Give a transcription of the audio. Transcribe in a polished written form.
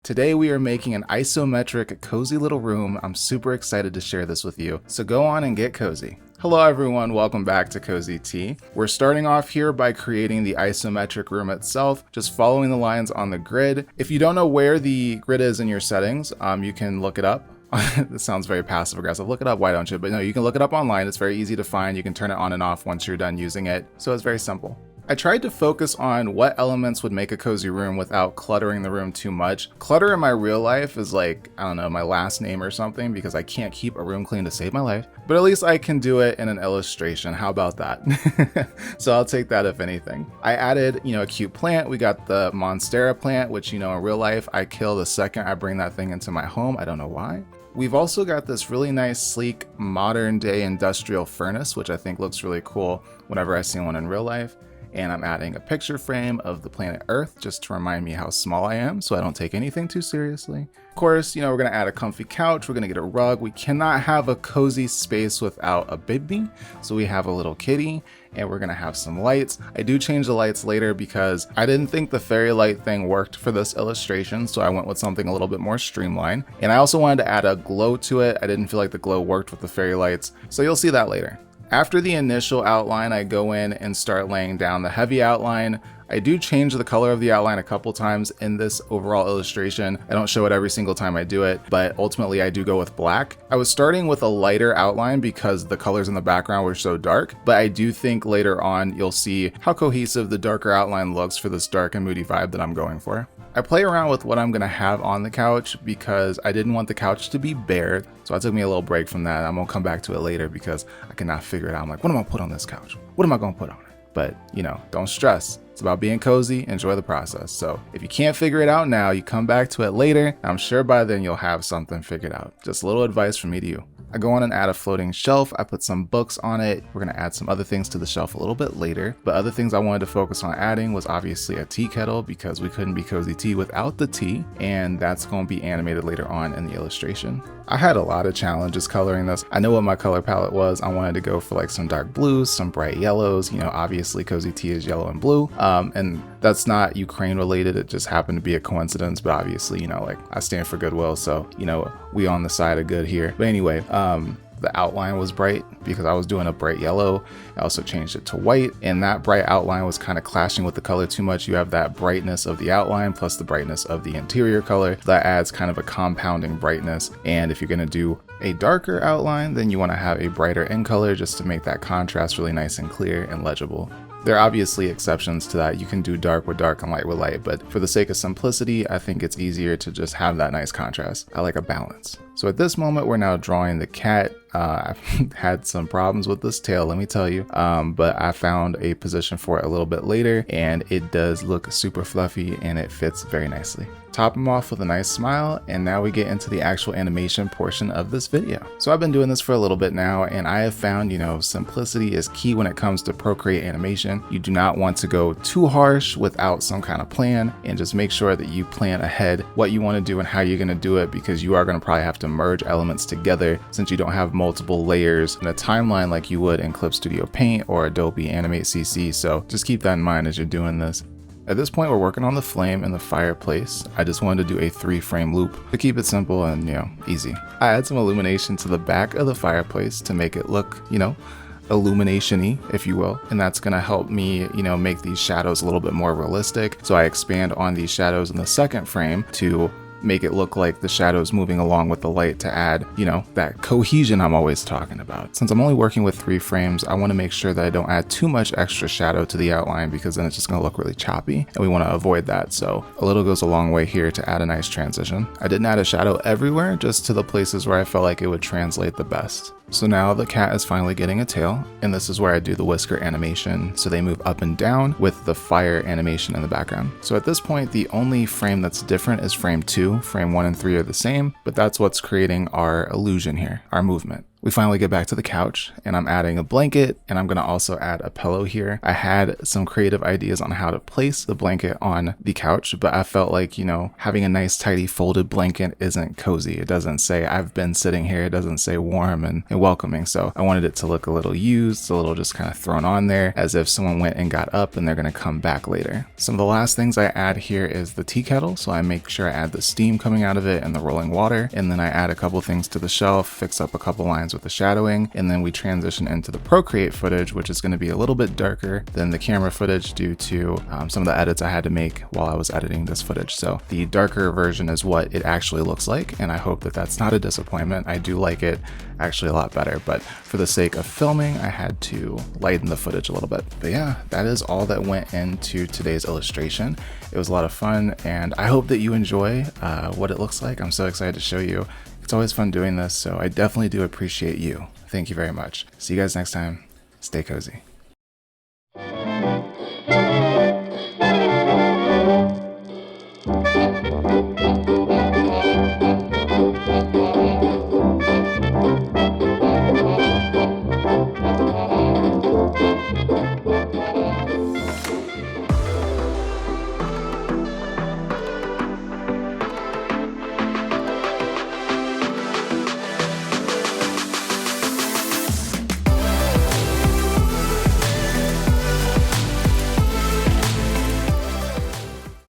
Today we are making an isometric cozy little room. I'm super excited to share this with you, so go on and get cozy. Hello everyone, welcome back to Cozy Tea. We're starting off here by creating the isometric room itself, just following the lines on the grid. If you don't know where the grid is in your settings, you can look it up. This sounds very passive aggressive. Look it up, why don't you? But no, you can look it up online. It's very easy to find. You can turn it on and off once you're done using it. So it's very simple. I tried to focus on what elements would make a cozy room without cluttering the room too much. Clutter in my real life is like, I don't know, my last name or something, because I can't keep a room clean to save my life. But at least I can do it in an illustration. How about that? So I'll take that if anything. I added, a cute plant. We got the Monstera plant, which, in real life, I kill the second I bring that thing into my home. I don't know why. We've also got this really nice, sleek, modern day industrial furnace, which I think looks really cool whenever I see one in real life. And I'm adding a picture frame of the planet Earth just to remind me how small I am so I don't take anything too seriously. Of course, we're gonna add a comfy couch, we're gonna get a rug. We cannot have a cozy space without a baby, so we have a little kitty, and we're gonna have some lights. I do change the lights later because I didn't think the fairy light thing worked for this illustration, so I went with something a little bit more streamlined. And I also wanted to add a glow to it. I didn't feel like the glow worked with the fairy lights, so you'll see that later. After the initial outline, I go in and start laying down the heavy outline. I do change the color of the outline a couple times in this overall illustration. I don't show it every single time I do it, but ultimately I do go with black. I was starting with a lighter outline because the colors in the background were so dark, but I do think later on you'll see how cohesive the darker outline looks for this dark and moody vibe that I'm going for. I play around with what I'm gonna have on the couch because I didn't want the couch to be bare, so I took me a little break from that. I'm gonna come back to it later because I cannot figure it out. I'm like, what am I gonna put on this couch? What am I gonna put on it? But, don't stress. It's about being cozy, enjoy the process. So if you can't figure it out now, you come back to it later. I'm sure by then you'll have something figured out. Just a little advice from me to you. I go on and add a floating shelf. I put some books on it. We're gonna add some other things to the shelf a little bit later. But other things I wanted to focus on adding was obviously a tea kettle because we couldn't be cozy tea without the tea. And that's gonna be animated later on in the illustration. I had a lot of challenges coloring this. I know what my color palette was. I wanted to go for like some dark blues, some bright yellows. Obviously cozy tea is yellow and blue. And that's not Ukraine related. It just happened to be a coincidence. But obviously, I stand for goodwill. So, we on the side of good here. But anyway, the outline was bright because I was doing a bright yellow. I also changed it to white, and that bright outline was kind of clashing with the color too much. You have that brightness of the outline plus the brightness of the interior color. That adds kind of a compounding brightness. And if you're going to do a darker outline, then you want to have a brighter in color just to make that contrast really nice and clear and legible. There are obviously exceptions to that. You can do dark with dark and light with light, but for the sake of simplicity, I think it's easier to just have that nice contrast. I like a balance. So at this moment, we're now drawing the cat. I've had some problems with this tail, let me tell you, but I found a position for it a little bit later, and it does look super fluffy and it fits very nicely. Top them off with a nice smile, and now we get into the actual animation portion of this video. So I've been doing this for a little bit now, and I have found, simplicity is key when it comes to Procreate animation. You do not want to go too harsh without some kind of plan, and just make sure that you plan ahead what you want to do and how you're going to do it, because you are going to probably have to merge elements together since you don't have multiple layers in a timeline like you would in Clip Studio Paint or Adobe Animate CC. So just keep that in mind as you're doing this. At this point, we're working on the flame and the fireplace. I just wanted to do a 3-frame loop to keep it simple and, easy. I add some illumination to the back of the fireplace to make it look, illumination-y, if you will. And that's gonna help me, make these shadows a little bit more realistic. So I expand on these shadows in the second frame to make it look like the shadows moving along with the light to add, that cohesion I'm always talking about. Since I'm only working with 3 frames, I want to make sure that I don't add too much extra shadow to the outline because then it's just going to look really choppy, and we want to avoid that. So a little goes a long way here to add a nice transition. I didn't add a shadow everywhere, just to the places where I felt like it would translate the best. So now the cat is finally getting a tail, and this is where I do the whisker animation, so they move up and down with the fire animation in the background. So at this point, the only frame that's different is frame 2. Frame 1 and 3 are the same, but that's what's creating our illusion here, our movement. we finally get back to the couch, and I'm adding a blanket, and I'm going to also add a pillow here. I had some creative ideas on how to place the blanket on the couch, but I felt like, you know, having a nice tidy folded blanket isn't cozy. It doesn't say I've been sitting here. It doesn't say warm and welcoming. So I wanted it to look a little used, a little just kind of thrown on there as if someone went and got up and they're going to come back later. Some of the last things I add here is the tea kettle. So I make sure I add the steam coming out of it and the rolling water. And then I add a couple things to the shelf, fix up a couple lines with the shadowing. And then we transition into the Procreate footage, which is going to be a little bit darker than the camera footage due to some of the edits I had to make while I was editing this footage. So the darker version is what it actually looks like. And I hope that that's not a disappointment. I do like it actually a lot better, but for the sake of filming, I had to lighten the footage a little bit. But yeah, that is all that went into today's illustration. It was a lot of fun, and I hope that you enjoy what it looks like. I'm so excited to show you. It's always fun doing this, so I definitely do appreciate you. Thank you very much. See you guys next time. Stay cozy.